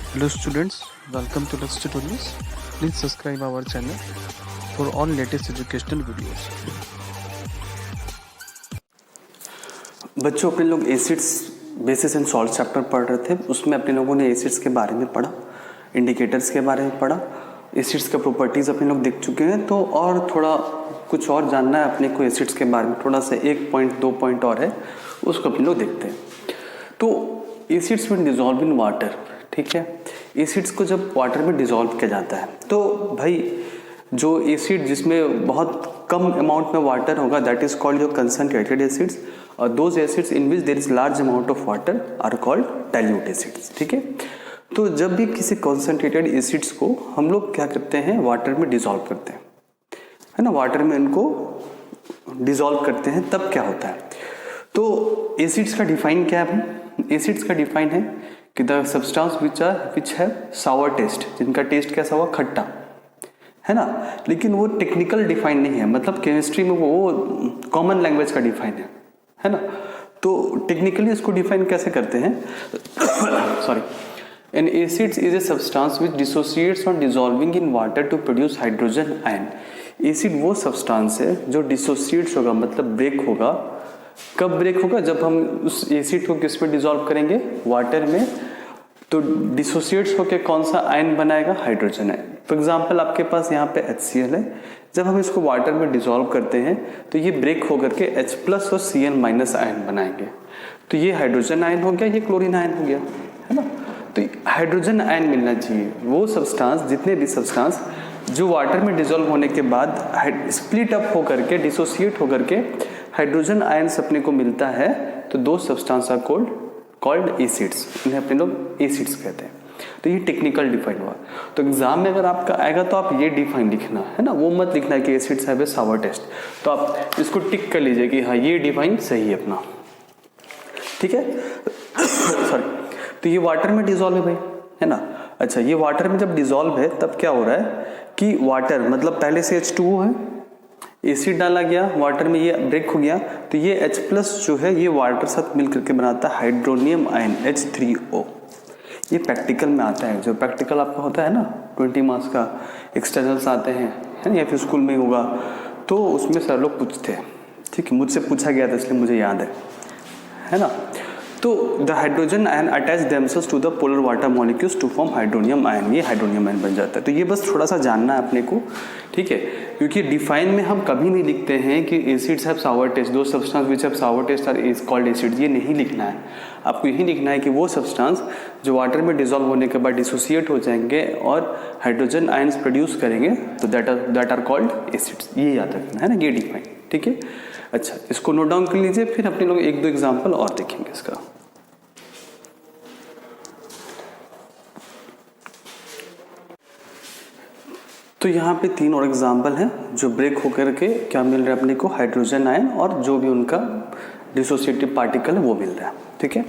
Hello students, welcome to Lex Tutorials. Please subscribe our channel for all latest educational videos. बच्चों, अपने लोग acids bases and salt chapter पढ़ रहे थे। उसमें अपने लोगों ने एसिड्स के बारे में पढ़ा, इंडिकेटर्स के बारे में पढ़ा, एसिड्स का प्रॉपर्टीज़ अपने लोग देख चुके हैं। तो और थोड़ा कुछ और जानना है अपने को एसिड्स के बारे में, थोड़ा सा 1 पॉइंट 2 पॉइंट और है, उसको अपने लोग देखते हैं। तो एसिड्स में डिजॉल्व इन वाटर, ठीक है। एसिड्स को जब वाटर में डिजॉल्व किया जाता है तो भाई जो एसिड जिसमें बहुत कम अमाउंट में वाटर होगा that is called your concentrated acids, और those acids in which there is large amount of water are called dilute acids, ठीक है। तो जब भी किसी कंसंट्रेटेड एसिड्स को हम लोग क्या करते हैं, वाटर में डिजॉल्व करते हैं, है ना, वाटर में इनको डिजॉल्व करते हैं, तब क्या होता है। तो एसिड्स का डिफाइन क्या है भाई? एसिड्स का डिफाइन है कि the substance which have sour taste, जिनका टेस्ट कैसा हुआ, खट्टा, है ना। लेकिन वो टेक्निकल डिफाइन नहीं है, मतलब केमिस्ट्री में वो कॉमन लैंग्वेज का डिफाइन है ना। तो टेक्निकली इसको डिफाइन कैसे करते हैं sorry, an acids is a substance which dissociates on dissolving in water to produce hydrogen ion. Acid वो सब्सटेंस है जो डिसोसिएट्स होगा, मतलब ब्रेक होगा। कब ब्रेक होगा? जब हम उस एसिड को किस में डिसॉल्व करेंगे, वाटर में। तो डिसोसिएट्स होकर कौन सा आयन बनाएगा, हाइड्रोजन आयन। फॉर एग्जांपल आपके पास यहाँ पे HCl है, जब हम इसको वाटर में डिसॉल्व करते हैं तो ये ब्रेक होकर के H प्लस और Cl- आयन बनाएंगे। तो ये हाइड्रोजन आयन हो गया, ये क्लोरीन आयन हो गया, है ना। तो हाइड्रोजन आयन मिलना चाहिए। वो सब्सटेंस, जितने भी सब्सटेंस जो वाटर में डिसॉल्व होने के बाद स्प्लिट अप होकर के, डिसोसिएट होकर के हाइड्रोजन आयन्स अपने को मिलता है, तो दो सब्सटेंस आर कॉल्ड एसिड्स। इन्हें अपने लोग एसिड्स कहते हैं। तो ये टेक्निकल डिफाइन हुआ। तो एग्जाम में अगर आपका आएगा तो आप ये डिफाइन लिखना, है ना, वो मत लिखना है कि acids have a sour taste. तो आप इसको टिक कर लीजिए कि हाँ ये डिफाइन सही है अपना, ठीक है सॉरी। तो ये वाटर में डिसॉल्व है भाई, है ना। अच्छा, ये वाटर में जब डिसॉल्व है तब क्या हो रहा है कि वाटर, मतलब पहले से H2O है, एसिड डाला गया वाटर में, ये ब्रेक हो गया, तो ये H प्लस जो है ये वाटर साथ मिल करके बनाता है हाइड्रोनियम आयन H3O। ये प्रैक्टिकल में आता है, जो प्रैक्टिकल आपका होता है ना 20 मार्क्स का, एक्सटर्नल्स आते हैं, है ना, या फिर स्कूल में ही होगा, तो उसमें सर लोग पूछते हैं, ठीक है। मुझसे पूछा गया था इसलिए मुझे याद है ना। तो the hydrogen ion attach themselves to the polar water molecules to form hydronium ion, ये हाइड्रोनियम आयन बन जाता है। तो ये बस थोड़ा सा जानना है अपने को, ठीक है, क्योंकि डिफाइन में हम कभी नहीं लिखते हैं कि acids have sour taste, those substance which have sour taste are is called acids, ये नहीं लिखना है। आपको यही लिखना है कि वो सब्सटेंस जो वाटर में डिसॉल्व होने के बाद डिसोसिएट हो जाएंगे और हाइड्रोजन आयन्स प्रोड्यूस करेंगे, तो दैट आर कॉल्ड एसिड्स। ये याद रखना है ना, ये डिफाइन, ठीक है। अच्छा, इसको नोट डाउन कर लीजिए, फिर अपने लोग 1-2 एग्जाम्पल और देखेंगे इसका। तो यहाँ पे 3 और एग्जाम्पल हैं जो ब्रेक होकर के क्या मिल रहा है अपने को, हाइड्रोजन आयन और जो भी उनका डिसोसिएटिव पार्टिकल है वो मिल रहा है, ठीक है।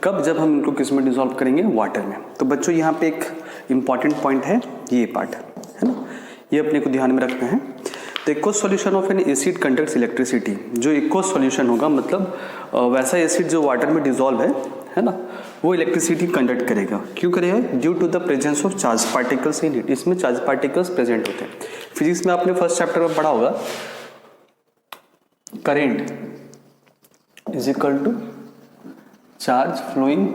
कब? जब हम इनको किस में डिसॉल्व करेंगे, वाटर में। तो बच्चों यहाँ पे एक इंपॉर्टेंट पॉइंट है, ये पार्ट है ना, ये अपने को ध्यान में रखना है। तो aqueous solution of N acid conducts electricity. जो एक्वस सॉल्यूशन होगा, मतलब वैसा एसिड जो वाटर में डिसॉल्व है ना, वो इलेक्ट्रिसिटी कंडक्ट करेगा। क्यों करेगा? Due to the presence of charge particles in it. इसमें चार्ज पार्टिकल्स प्रेजेंट होते हैं। फिजिक्स में आपने फर्स्ट चैप्टर में पढ़ा होगा, current is equal to charge flowing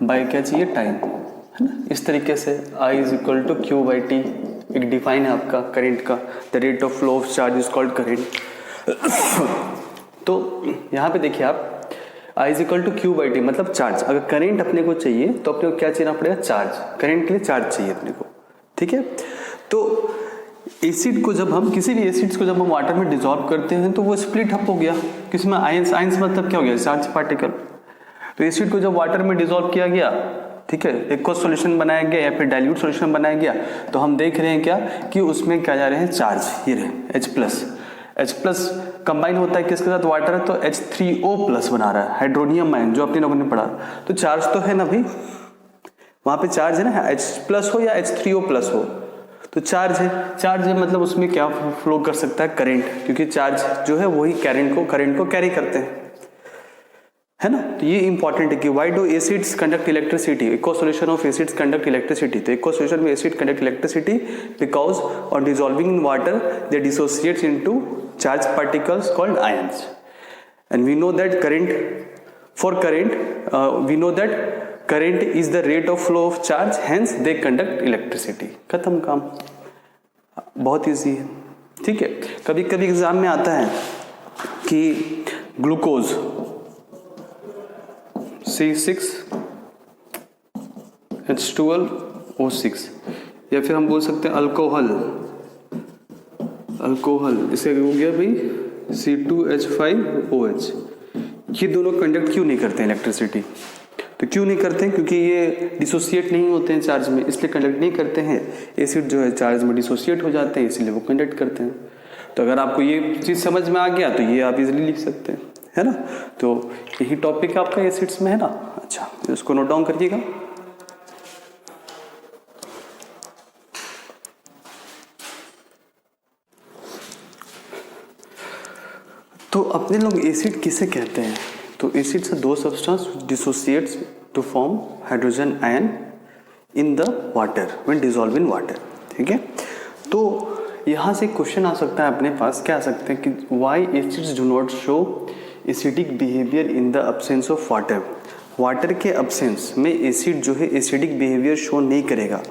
by क्या चाहिए, टाइम, है ना। इस तरीके से I is equal to Q by T एक डिफाइन है आपका करेंट का। The rate of flow of charge is called current. तो यहाँ पे देखिए आप, I is equal to Q by T मतलब चार्ज। अगर करंट अपने को चाहिए तो अपने को क्या चाहिए पड़ेगा, चार्ज। करंट के लिए चार्ज चाहिए अपने को, ठीक है। तो एसिड को जब हम, किसी भी एसिड्स को जब हम वाटर में डिसॉल्व करते हैं तो वो स्प्लिट अप हो गया, किसमें, आयंस। आयंस मतलब क्या हो गया, चार्ज पार्टिकल। तो एसिड को जब वाटर में डिसॉल्व किया गया, ठीक है, एक्वस सॉल्यूशन बनाया गया या फिर डाइल्यूट सॉल्यूशन बनाया गया, तो हम देख रहे हैं क्या कि उसमें क्या जा रहे हैं, चार्ज। ये रहे H प्लस कंबाइन होता है किसके साथ, वाटर है, तो H3O प्लस बना रहा है हाइड्रोनियम आयन, जो अपने लोगों ने पढ़ा। तो चार्ज तो है ना भाई, वहां पे चार्ज है ना, H प्लस हो या H3O प्लस हो, तो चार्ज है मतलब उसमें क्या फ्लो कर सकता है, करंट, क्योंकि चार्ज जो है वही करंट को कैरी करते हैं, है ना। तो ये इंपॉर्टेंट है कि why do acids conduct electricity, aqua solution of acids conduct electricity. तो एक्वा सॉल्यूशन में acid conduct electricity because on dissolving in water they dissociates into charge particles called ions. And we know that current is the rate of flow of charge, hence they conduct electricity। खत्म काम, बहुत easy है, ठीक है। कभी कभी exam में आता है कि ग्लूकोज C6H12O6, या फिर हम बोल सकते हैं अल्कोहल, इसे हो गया भाई C2H5OH। ये दोनों कंडक्ट क्यों नहीं करते हैं इलेक्ट्रिसिटी? तो क्यों नहीं करते हैं? क्योंकि ये डिसोसिएट नहीं होते हैं चार्ज में, इसलिए कंडक्ट नहीं करते हैं। एसिड जो है चार्ज में डिसोसिएट हो जाते हैं, इसलिए वो कंडक्ट करते हैं। तो अगर आपको ये चीज़ समझ में आ गया तो ये आप इजीली लिख सकते हैं, है ना। तो यही टॉपिक आपका एसिड्स में है ना। अच्छा, इसको नोट डाउन करिएगा। तो अपने लोग एसिड किसे कहते हैं? तो एसिड से those substance dissociates to form hydrogen ion in the water when dissolve in water, ठीक है। तो यहाँ से क्वेश्चन आ सकता है अपने पास, क्या आ सकते हैं कि why acids do not show acidic behaviour in the absence of water. Water के अब्सेंस में एसिड जो है एसिडिक बिहेवियर शो नहीं करेगा।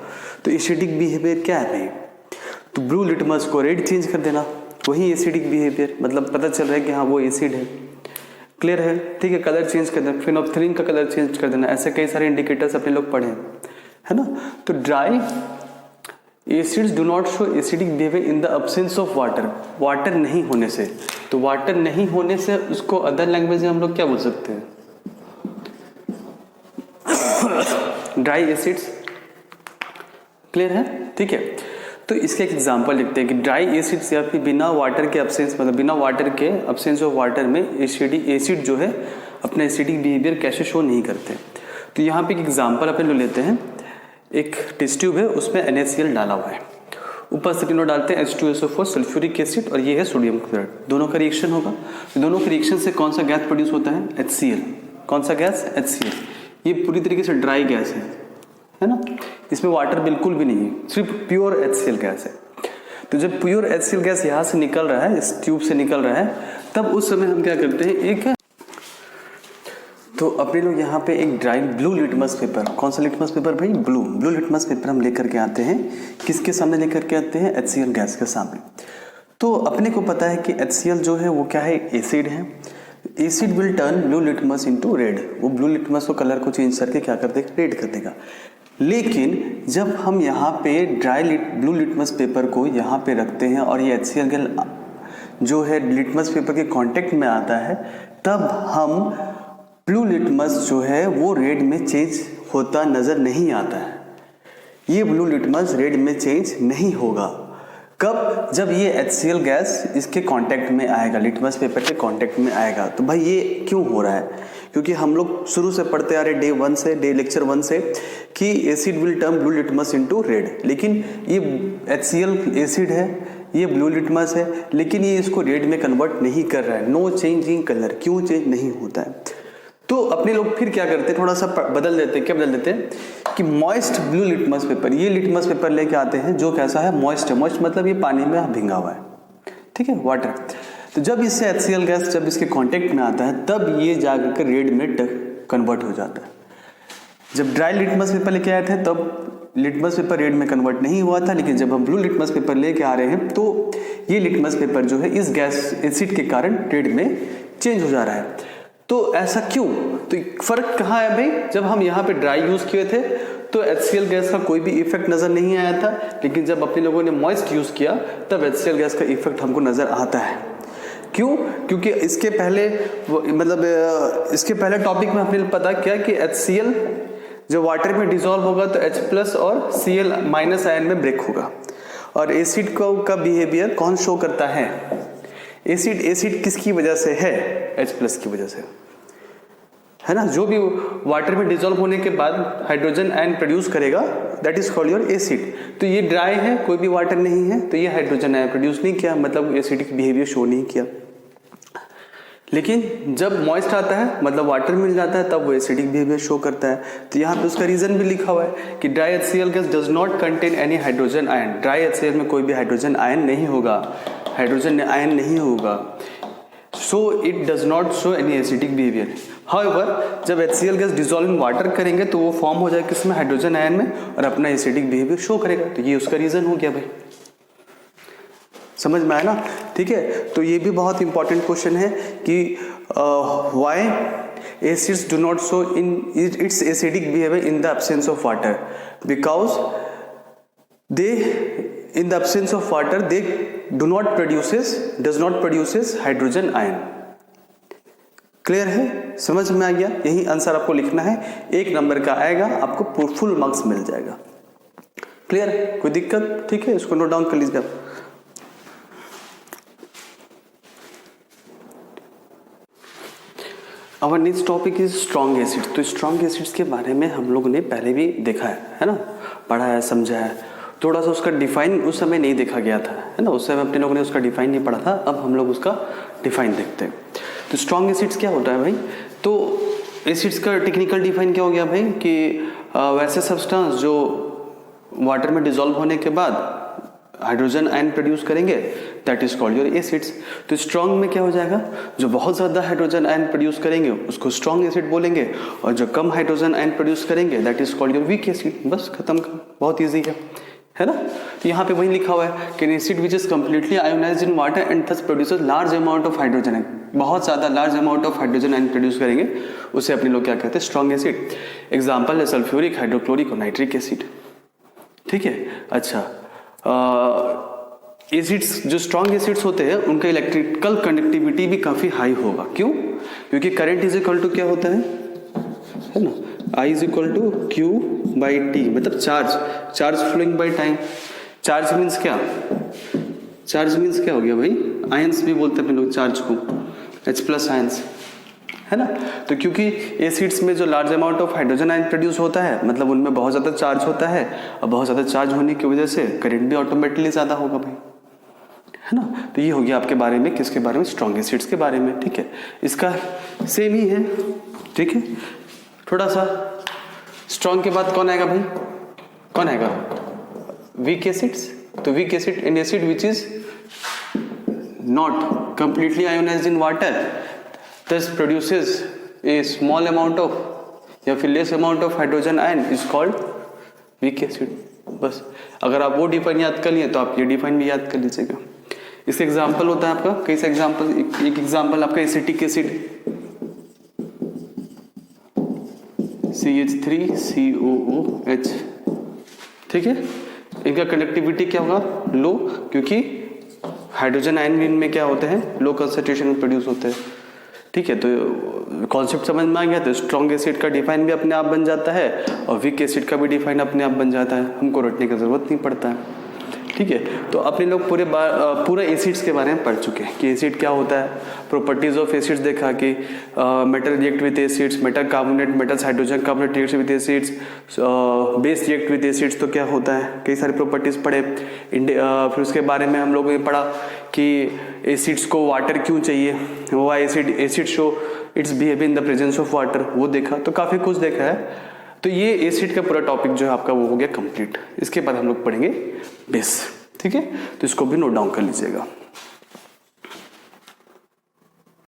तो एसिडिक बिहेवियर क्या है भाई? तो ब्लू लिटमस को रेड चेंज कर देना, वही एसिडिक बिहेवियर, मतलब पता चल रहा है कि हाँ वो एसिड है। क्लियर है, ठीक है। कलर चेंज कर देना, फिनोल्फ्थालीन का कलर चेंज कर देना, ऐसे कई सारे इंडिकेटर्स अपने लोग पढ़े हैं, है ना। तो dry acids do not show acidic behaviour in the absence of water, water नहीं होने से। तो वाटर नहीं होने से उसको अदर लैंग्वेज में हम लोग क्या बोल सकते हैं? Dry acids. क्लियर है, ठीक है। तो इसके एक एग्जांपल लिखते हैं कि ड्राई एसिड्स या फिर बिना वाटर के अब्सेंस, मतलब बिना वाटर के अब्सेंस ऑफ वाटर में एसिड जो है अपना एसिडिक बिहेवियर कैसे शो नहीं करते। तो यहाँ पे एक एग्जांपल अपन लोग लेते हैं। एक टेस्ट ट्यूब है, उसमें NaCl डाला हुआ है, ऊपर से तीनों डालते हैं H2SO4 सल्फ्यूरिक एसिड और ये है सोडियम क्लोराइड। दोनों का रिएक्शन होगा, तो दोनों के रिएक्शन से कौन सा गैस प्रोड्यूस होता है? HCl। कौन सा गैस? HCl। ये पूरी तरीके से ड्राई गैस है ना, इसमें वाटर बिल्कुल भी नहीं है, सिर्फ प्योर HCl गैस है। तो जब प्योर HCl गैस यहाँ से निकल रहा है, इस ट्यूब से निकल रहा है, तब उस समय हम क्या करते हैं, एक तो अपने लोग यहाँ पे एक ड्राई ब्लू लिटमस पेपर, कौन सा लिटमस पेपर भाई? ब्लू लिटमस पेपर हम लेकर के आते हैं। किसके सामने लेकर के आते हैं? HCl गैस के सामने। तो अपने को पता है कि HCl जो है वो क्या है? एसिड है। Acid will turn blue litmus into red, वो ब्लू लिटमस को कलर को चेंज करके क्या कर देगा? रेड कर देगा। लेकिन जब हम यहाँ पे ड्राई ब्लू लिटमस पेपर को यहाँ पे रखते हैं और ये HCl गैस जो है लिटमस पेपर के कांटेक्ट में आता है, तब हम ब्लू लिटमस जो है वो रेड में चेंज होता नज़र नहीं आता है। ये ब्लू लिटमस रेड में चेंज नहीं होगा। कब? जब ये HCl गैस इसके कांटेक्ट में आएगा, लिटमस पेपर के कांटेक्ट में आएगा। तो भाई ये क्यों हो रहा है? क्योंकि हम लोग शुरू से पढ़ते आ रहे डे लेक्चर 1 से कि acid will turn blue litmus into red, लेकिन ये HCl एसिड है, ये ब्लू लिटमस है, लेकिन ये इसको रेड में कन्वर्ट नहीं कर रहा है। नो चेंज इन कलर, क्यों चेंज नहीं होता है? तो अपने लोग फिर क्या करते हैं, थोड़ा सा बदल देते हैं। क्या बदल देते हैं कि मॉइस्ट ब्लू लिटमस पेपर, ये लिटमस पेपर लेके आते हैं जो कैसा है? मॉइस्ट है। मॉइस्ट मतलब ये पानी में भिंगा हुआ है, ठीक है, वाटर। तो जब इससे HCl गैस जब इसके कांटेक्ट में आता है, तब ये जाकर रेड में कन्वर्ट हो जाता है। जब ड्राई लिटमस पेपर लेके आए थे तब लिटमस पेपर रेड में कन्वर्ट नहीं हुआ था, लेकिन जब हम ब्लू लिटमस पेपर लेके आ रहे हैं तो ये लिटमस पेपर जो है इस गैस एसिड के कारण रेड में चेंज हो जा रहा है। तो ऐसा क्यों? तो फर्क कहाँ है भाई? जब हम यहाँ पे ड्राई यूज किए थे तो HCl गैस का कोई भी इफेक्ट नजर नहीं आया था, लेकिन जब अपने लोगों ने मॉइस्ट यूज किया तब HCl गैस का इफेक्ट हमको नजर आता है। क्यों? क्योंकि इसके पहले टॉपिक में हमने पता किया कि HCl जब वाटर में डिसॉल्व होगा तो H+ और Cl- आयन में ब्रेक होगा। और एसिड का बिहेवियर कौन शो करता है? एसिड किसकी वजह से है? H+ की वजह से, है ना। जो भी वाटर में डिसॉल्व होने के बाद हाइड्रोजन आयन प्रोड्यूस करेगा, that is called your acid. तो ये ड्राई है, कोई भी वाटर नहीं है, तो ये हाइड्रोजन आयन प्रोड्यूस नहीं किया, मतलब एसिडिक बिहेवियर शो नहीं किया। लेकिन जब मॉइस्ट आता है मतलब वाटर मिल जाता है तब वो एसिडिक बिहेवियर शो करता है। तो यहाँ पे उसका रीजन भी लिखा हुआ है कि dry HCl gas does not contain any hydrogen ion. Dry HCl में कोई भी हाइड्रोजन आयन नहीं होगा, हाइड्रोजन आयन नहीं होगा, so it does not show any acidic behaviour. However जब HCl gas dissolve in water करेंगे तो वो फॉर्म हो जाएगा किसमें, हाइड्रोजन आयन में, और अपना एसिडिक बिहेवियर शो करेगा। तो ये उसका रीजन हो गया भाई, समझ में आया ना। ठीक है, तो ये भी बहुत इंपॉर्टेंट क्वेश्चन है कि why acids do not show in its acidic behaviour in the absence of water, because they in the absence of water they do not does not produces hydrogen ion. Clear है, समझ में आ गया। यही answer आपको लिखना है, 1 number का आएगा, आपको फुल मार्क्स मिल जाएगा। क्लियर, कोई दिक्कत? ठीक है, इसको नोट डाउन कर लीजिए आप। Our next topic is strong acid. तो स्ट्रॉन्ग एसिड्स के बारे में हम लोगों ने पहले भी देखा है ना, पढ़ा है, समझा है। थोड़ा सा उसका डिफाइन उस समय नहीं देखा गया था, है ना, उस समय अपने लोगों ने उसका डिफाइन नहीं पढ़ा था। अब हम लोग उसका डिफाइन देखते हैं। तो स्ट्रॉन्ग एसिड्स क्या होता है भाई? तो एसिड्स का टेक्निकल डिफाइन क्या हो गया भाई कि वैसे सब्सटेंस जो वाटर में डिजोल्व होने के बाद हाइड्रोजन आयन प्रोड्यूस करेंगे, that is called your acids. तो स्ट्रॉन्ग में क्या हो जाएगा, जो बहुत ज़्यादा हाइड्रोजन आयन प्रोड्यूस करेंगे उसको स्ट्रॉन्ग एसिड बोलेंगे, और जो कम हाइड्रोजन आयन प्रोड्यूस करेंगे that is called your weak acid. बस खत्म, बहुत ईजी है ना। तो यहाँ पे वही लिखा हुआ है कि acid which is completely ionised in water and thus produces large amount of hydrogen ion, बहुत ज़्यादा large amount of hydrogen ion produce करेंगे, उसे अपने लोग क्या कहते हैं, स्ट्रॉन्ग एसिड। एग्जाम्पल है सल्फ्यूरिक, हाइड्रोक्लोरिक और नाइट्रिक एसिड। ठीक है, अच्छा, एसिड्स जो स्ट्रॉन्ग एसिड्स होते हैं उनका इलेक्ट्रिकल कंडक्टिविटी भी काफ़ी हाई होगा। क्यों? क्योंकि करंट इज इक्वल टू क्या होता है ना, I is equal to Q by t, मतलब charge flowing by time. Charge means क्या, चार्ज मीन्स क्या हो गया भाई, आयंस भी बोलते हैं लोग चार्ज को, H+ आयंस, है ना। तो क्योंकि एसिड्स में जो large amount of hydrogen ion produce होता है, मतलब उनमें बहुत ज़्यादा चार्ज होता है, और बहुत ज़्यादा चार्ज होने की वजह से करंट भी ऑटोमेटिकली ज़्यादा होगा भाई, है ना। तो ये हो गया आपके बारे में, किसके बारे में, स्ट्रॉन्ग एसिड्स के बारे में। ठीक है, इसका सेम ही है। ठीक है, थोड़ा सा स्ट्रॉन्ग के बाद कौन आएगा भाई, कौन आएगा, वीक एसिड्स। तो weak acid N acid which is not completely ionised in water thus produces a small amount of या फिर less amount of hydrogen ion is called weak acid. बस अगर आप वो डिफाइन याद कर लिए तो आप ये डिफाइन भी याद कर लीजिएगा। इसका एग्जाम्पल होता है आपका, कैसा एग्जाम्पल, एक एग्जाम्पल आपका एसिटिक एसिड CH3COOH। ठीक है, इनका कंडक्टिविटी क्या होगा, लो, क्योंकि हाइड्रोजन आयन इनमें क्या होते हैं, लो कंसंट्रेशन में प्रोड्यूस होते हैं। ठीक है, तो कॉन्सेप्ट समझ में आ गया। तो स्ट्रॉन्ग एसिड का डिफाइन भी अपने आप बन जाता है और वीक एसिड का भी डिफाइन अपने आप बन जाता है, हमको रटने की जरूरत नहीं पड़ता है। ठीक है, तो अपने लोग पूरे एसिड्स के बारे में पढ़ चुके हैं कि एसिड क्या होता है, प्रॉपर्टीज ऑफ एसिड्स देखा कि metal react with acids, metal carbonate, metals hydrogen carbonate react with acids, base react with acids, तो क्या होता है, कई सारे प्रॉपर्टीज पढ़े। फिर उसके बारे में हम लोगों ने पढ़ा कि एसिड्स को वाटर क्यों चाहिए, वो acid show it's behave in the presence of water, वो देखा। तो काफ़ी कुछ देखा है। तो ये एसिड का पूरा टॉपिक जो है आपका वो हो गया कंप्लीट। इसके बाद हम लोग पढ़ेंगे बेस। ठीक है, तो इसको भी नोट डाउन कर लीजिएगा।